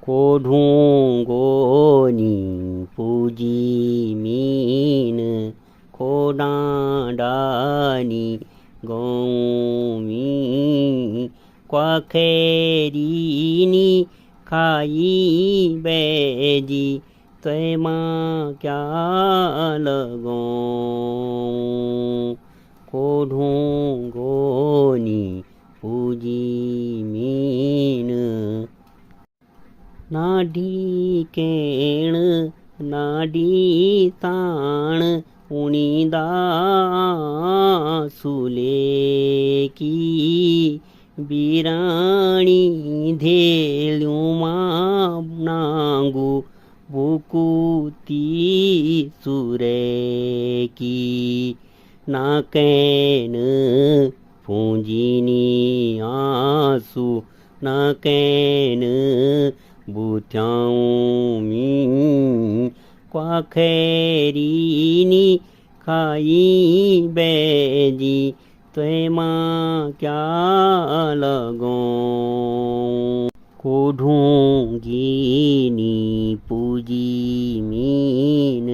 को ढूंगोनी पूजी मीन को डांडानी गौमी क्वाखेरीनी खाई बैजी तय माँ क्या लगो को ढूंगोनी पूजी मीन नाडी केण नाडी ताण उणीदा सुले की बीराणी धेल्युमा नांगू बुकुती सुरे की नाकेन पूंजीनी आंसू नाकेन बुथ्याऊमी क्वाखेरीनी खाई बैजी त्वे माँ क्या लगो को ढूंगीनी पूजी मीन